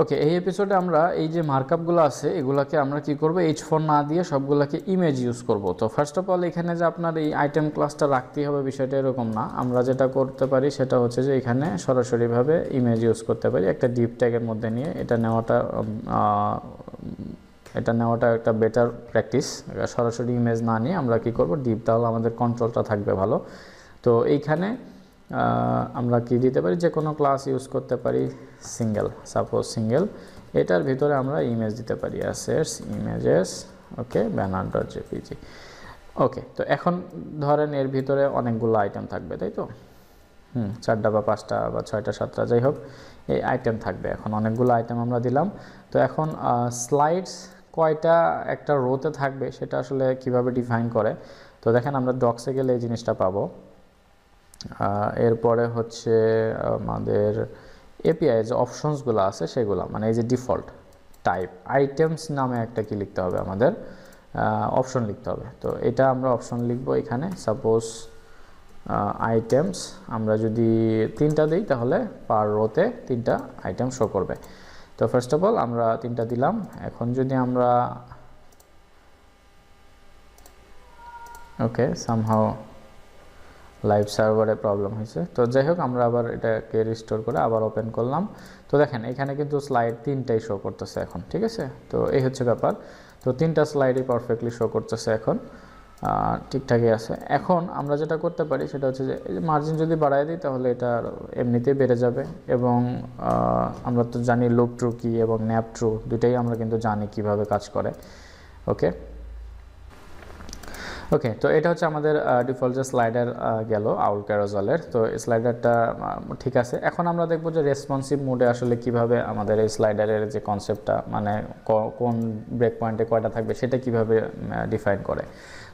ওকে, এই এপিসোডে আমরা এই যে মার্কআপগুলো আছে এগুলাকে আমরা কি করব, H4 না দিয়ে সবগুলোকে ইমেজ ইউজ করব। তো ফার্স্ট অফ অল এখানে যে আপনার এই আইটেম ক্লাসটা রাখতেই হবে বিষয়টা এরকম না। আমরা যেটা করতে পারি সেটা হচ্ছে যে এখানে সরাসরিভাবে ইমেজ ইউজ করতে পারি একটা ডিপ ট্যাগের মধ্যে নিয়ে। এটা নেওয়াটা একটা বেটার প্র্যাকটিস। সরাসরি ইমেজ না নিয়ে আমরা কি করব, ডিপ, তাহলে আমাদের কন্ট্রোলটা থাকবে ভালো। তো এইখানে আমরা কি দিতে পারি, যে কোনো ক্লাস ইউজ করতে পারি সিঙ্গেল, সাপোজ সিঙ্গেল, এটার ভিতরে আমরা ইমেজ দিতে পারি অ্যাসেটস ইমেজেস, ওকে, ব্যানার ডট জেপিজি। ওকে, তো এখন ধরেন এর ভিতরে অনেকগুলো আইটেম থাকবে, তাই তো? 4টা বা 5টা বা 6টা 7টা যাই হোক, এই আইটেম থাকবে। এখন অনেকগুলো আইটেম আমরা দিলাম। তো এখন স্লাইডস কয়টা একটা রোতে থাকবে সেটা আসলে কিভাবে ডিফাইন করে, তো দেখেন আমরা ডক্সে গেলে এই জিনিসটা পাবো। এরপরে হচ্ছে আমাদের এপিআই যে অপশনসগুলো আছে সেগুলো, মানে এই যে ডিফল্ট টাইপ আইটেমস নামে একটা কি লিখতে হবে আমাদের, অপশন লিখতে হবে। তো এটা আমরা অপশন লিখব এখানে, সাপোজ আইটেমস আমরা যদি 3টা দিই তাহলে পার রোতে 3টা আইটেম শো করবে। তো ফার্স্ট অফ অল আমরা 3টা দিলাম। এখন যদি আমরা ওকে, সামহাও লাইভ সার্ভারে প্রবলেম হয়েছে, তো যাই হোক আমরা আবার এটাকে রিস্টোর করে আবার ওপেন করলাম। তো দেখেন এখানে কিন্তু স্লাইড 3টাই শো করতেছে এখন, ঠিক আছে? তো এই হচ্ছে ব্যাপার। তো 3টা স্লাইডই পারফেক্টলি শো করতেছে এখন, ঠিকঠাকই আছে। এখন আমরা যেটা করতে পারি সেটা হচ্ছে যে এই যে মার্জিন যদি বাড়ায় দিই তাহলে এটা এমনিতেই বেড়ে যাবে, এবং আমরা তো জানি লুপ ট্রু কি এবং ন্যাপ ট্রু দুটাই আমরা কিন্তু জানি কিভাবে কাজ করে। ওকে ওকে, তো এটা হচ্ছে আমাদের ডিফল্ট যে স্লাইডার গেল আউল ক্যারোজালের। তো এই স্লাইডারটা ঠিক আছে। এখন আমরা দেখব যে রেসপন্সিভ মোডে আসলে কিভাবে আমাদের এই স্লাইডারের যে কনসেপ্টটা, মানে কোন ব্রেক পয়েন্টে কয়টা থাকবে সেটা কিভাবে ডিফাইন করে।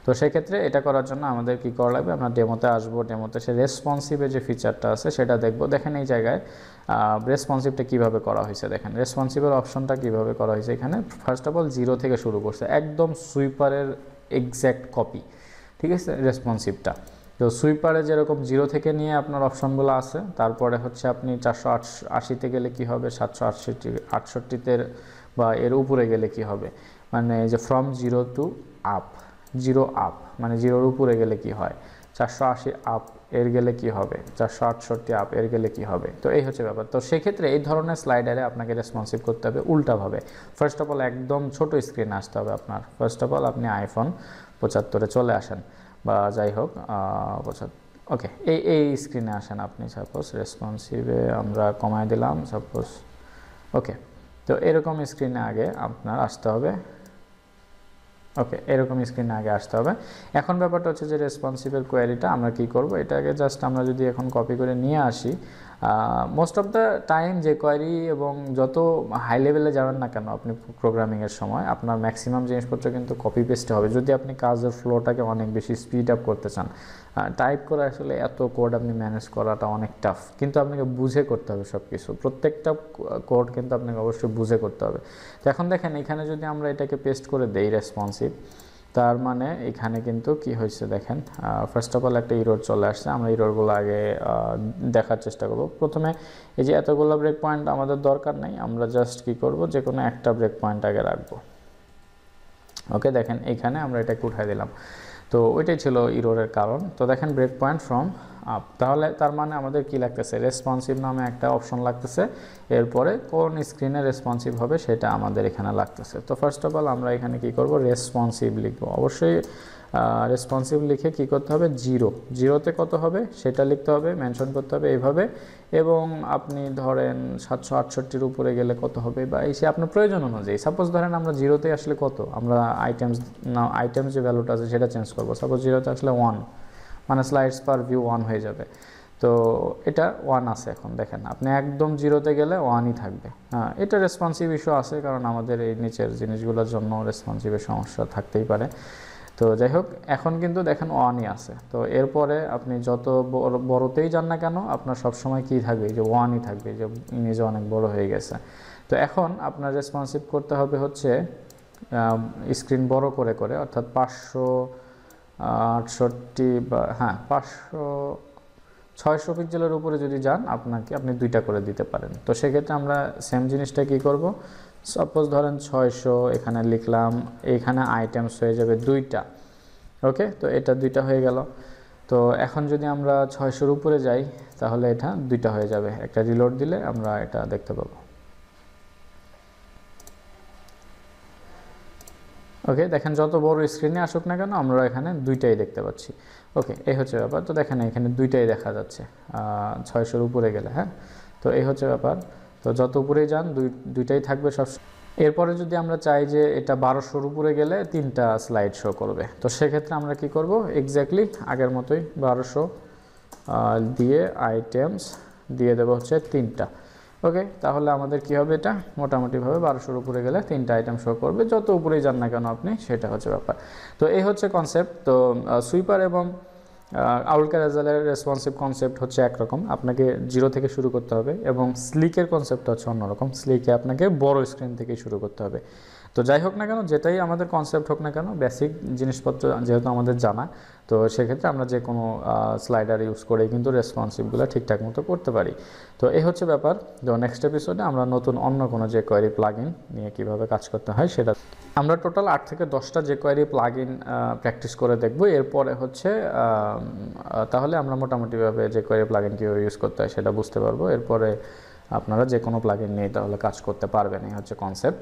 তো সেক্ষেত্রে এটা করার জন্য আমাদের কি করা লাগবে, আমরা ডেমোতে আসবো। ডেমোতে সে রেসপন্সিভের যে ফিচারটা আছে সেটা দেখব। দেখেন এই জায়গায় রেসপন্সিভটা কিভাবে করা হয়েছে, দেখেন রেসপন্সিভের অপশনটা কিভাবে করা হয়েছে। এখানে ফার্স্ট অফ অল 0 থেকে শুরু করছে, একদম সুইপারের এক্স্যাক্ট কপি, ঠিক আছে রেসপন্সিভটা। তো সুইপারে যেরকম 0 থেকে নিয়ে আপনার অপশনগুলো আছে, তারপরে হচ্ছে আপনি 480তে গেলে কি হবে, 768তে বা এর উপরে গেলে কি হবে, মানে যে ফ্রম 0 টু আপ, 0 আপ মানে 0-র উপরে গেলে কি হয়, 480 আপ এর গেলে কি হবে, 468 আপ এর গেলে কি হবে। তো এই হচ্ছে ব্যাপার। তো সেক্ষেত্রে এই ধরনের স্লাইডারে আপনাকে রেসপন্সিভ করতে হবে উল্টাভাবে। ফার্স্ট অফ অল একদম ছোট স্ক্রিনে আসতে হবে আপনার। ফার্স্ট অফ অল আপনি আইফোন 75-এ চলে আসেন, বা যাই হোক 75, ওকে, এই স্ক্রিনে আসেন আপনি। সাপোজ রেসপন্সিভে আমরা কমায় দিলাম সাপোজ, ওকে। তো এরকম স্ক্রিনে আগে আপনার আসতে হবে, ওকে, এরকম স্ক্রিনে আগে আসতে হবে। এখন ব্যাপারটা হচ্ছে যে রেসপন্সিভের কোয়ারিটা আমরা কি করব, এটাকে জাস্ট আমরা যদি এখন কপি করে নিয়ে আসি, মোস্ট অফ দ্য টাইম যে কোয়ারি এবং যত হাই লেভেলে যাবেন না কেন আপনি প্রোগ্রামিংয়ের সময়, আপনার ম্যাক্সিমাম জিনিসপত্র কিন্তু কপি পেস্টে হবে, যদি আপনি কাজের ফ্লোটাকে অনেক বেশি স্পিড আপ করতে চান। টাইপ করে আসলে এত কোড আপনি ম্যানেজ করাটা অনেক টাফ, কিন্তু আপনাকে বুঝে করতে হবে সব কিছু, প্রত্যেকটা কোড কিন্তু আপনাকে অবশ্যই বুঝে করতে হবে। তো এখন দেখেন এখানে যদি আমরা এটাকে পেস্ট করে দেই রেসপন্সিভ, তার মানে এখানে কিন্তু কি হয়েছে দেখেন, ফার্স্ট অফ অল একটা ইরর চলে আসছে। আমরা ইররগুলো আগে দেখার চেষ্টা করব। প্রথমে এই যে এতগুলো ব্রেক পয়েন্ট আমাদের দরকার নাই, আমরা জাস্ট কি করব, যে কোনো একটা ব্রেক পয়েন্ট আগে রাখবো। ওকে, দেখেন এইখানে আমরা এটাকে উঠাই দিলাম। তো ওইটাই ছিল ইররের কারণ। তো দেখেন ব্রেক পয়েন্ট ফ্রম আপ, তাহলে তার মানে আমাদের কি লাগতেছে, রেসপন্সিভ নামে একটা অপশন লাগতেছে, এরপরে কোন স্ক্রিনে রেসপন্সিভ হবে সেটা আমাদের এখানে লাগতেছে। তো ফার্স্ট অফ অল আমরা এখানে কি করব, রেসপন্সিভ লিখব। অবশ্যই রেসপন্সিভ লিখে কি করতে হবে, 0-তে কত হবে সেটা লিখতে হবে, মেনশন করতে হবে এইভাবে। এবং আপনি ধরেন 768-র উপরে গেলে কত হবে, বা এই সে আপনার প্রয়োজন অনুযায়ী। সাপোজ ধরেন আমরা 0-তে আসলে কত, আমরা আইটেমস যে ভ্যালুটা আছে সেটা চেঞ্জ করবো। সাপোজ 0-তে আসলে 1, মানে স্লাইডস পার ভিউ 1 হয়ে যাবে। তো এটা 1 আছে। এখন দেখেন আপনি একদম 0-তে গেলে 1ই থাকবে। হ্যাঁ, এটা রেসপন্সিভ ইস্যু আছে, কারণ আমাদের এই নিচের জিনিসগুলোর জন্য রেসপন্সিভের সমস্যা থাকতেই পারে। তো যাই হোক, এখন কিন্তু দেখেন 1ই আছে। তো এরপরে আপনি যত বড়তেই যান না কেন আপনার সবসময় কী থাকবে, যে 1ই থাকবে, যে ইমেজে অনেক বড় হয়ে গেছে। তো এখন আপনার রেসপন্সিভ করতে হবে হচ্ছে স্ক্রিন বড় করে করে, অর্থাৎ 568 বা 500 600 পিক্সেলের উপরে যদি যান আপনি দুইটা করে দিতে পারেন। তো সেক্ষেত্রে আমরা সেম জিনিসটা কি করব, সাপোজ ধরেন 600 এখানে লিখলাম, এখানে আইটেমস হয়ে যাবে দুইটা। ওকে, তো এটা দুইটা হয়ে গেল। তো এখন যদি আমরা 600-র উপরে যাই তাহলে এটা দুইটা হয়ে যাবে, একটা রিলোড দিলে আমরা এটা দেখতে পাবো। ওকে, দেখেন যত বড় স্ক্রিনে আসুক না কেন আমরা এখানে দুইটাই দেখতে পাচ্ছি। ওকে, এই হচ্ছে ব্যাপার। তো দেখেন এখানে দুইটাই দেখা যাচ্ছে 600-র উপরে গেলে। হ্যাঁ, তো এই হচ্ছে ব্যাপার। তো যত উপরেই যান দুইটাই থাকবে সব। এরপরে যদি আমরা চাই যে এটা 1200-র উপরে গেলে তিনটা স্লাইড শো করবে, তো সেক্ষেত্রে আমরা কি করব, এক্স্যাক্টলি আগের মতোই 1200 দিয়ে আইটেমস দিয়ে দেবো হচ্ছে তিনটা। ওকে, তাহলে আমাদের কি হবে, এটা মোটামুটিভাবে 1200-র উপরে গেলে তিনটা আইটেম শো করবে, যত উপরেই যান না কেন আপনি, সেটা হচ্ছে ব্যাপার। তো এই হচ্ছে কনসেপ্ট। তো সুইপার এবং আউল ক্যারাজালের রেসপন্সিভ কনসেপ্ট হচ্ছে একরকম, আপনাকে জিরো থেকে শুরু করতে হবে, এবং স্লিকের কনসেপ্টটা হচ্ছে অন্যরকম। স্লিকে আপনাকে বড় স্ক্রিন থেকে শুরু করতে হবে। তো যাই হোক না কেন, যেটাই আমাদের কনসেপ্ট হোক না কেন, বেসিক জিনিসপত্র যেহেতু আমাদের জানা, তো সেক্ষেত্রে আমরা যে কোনো স্লাইডার ইউজ করে কিন্তু রেসপন্সিভগুলো ঠিকঠাক মতো করতে পারি। তো এই হচ্ছে ব্যাপার। তো নেক্সট এপিসোডে আমরা নতুন অন্য কোনো যে কোয়েরি প্লাগইন নিয়ে কীভাবে কাজ করতে হয় সেটা আমরা টোটাল 8 থেকে 10টা যে কোয়েরি প্লাগইন প্র্যাকটিস করে দেখব। এরপরে হচ্ছে তাহলে আমরা মোটামুটিভাবে যে কোয়েরি প্লাগইন কীভাবে ইউজ করতে হয় সেটা বুঝতে পারবো। এরপরে আপনারা যে কোনো প্লাগইন নিয়ে তাহলে কাজ করতে পারবেন, এই হচ্ছে কনসেপ্ট।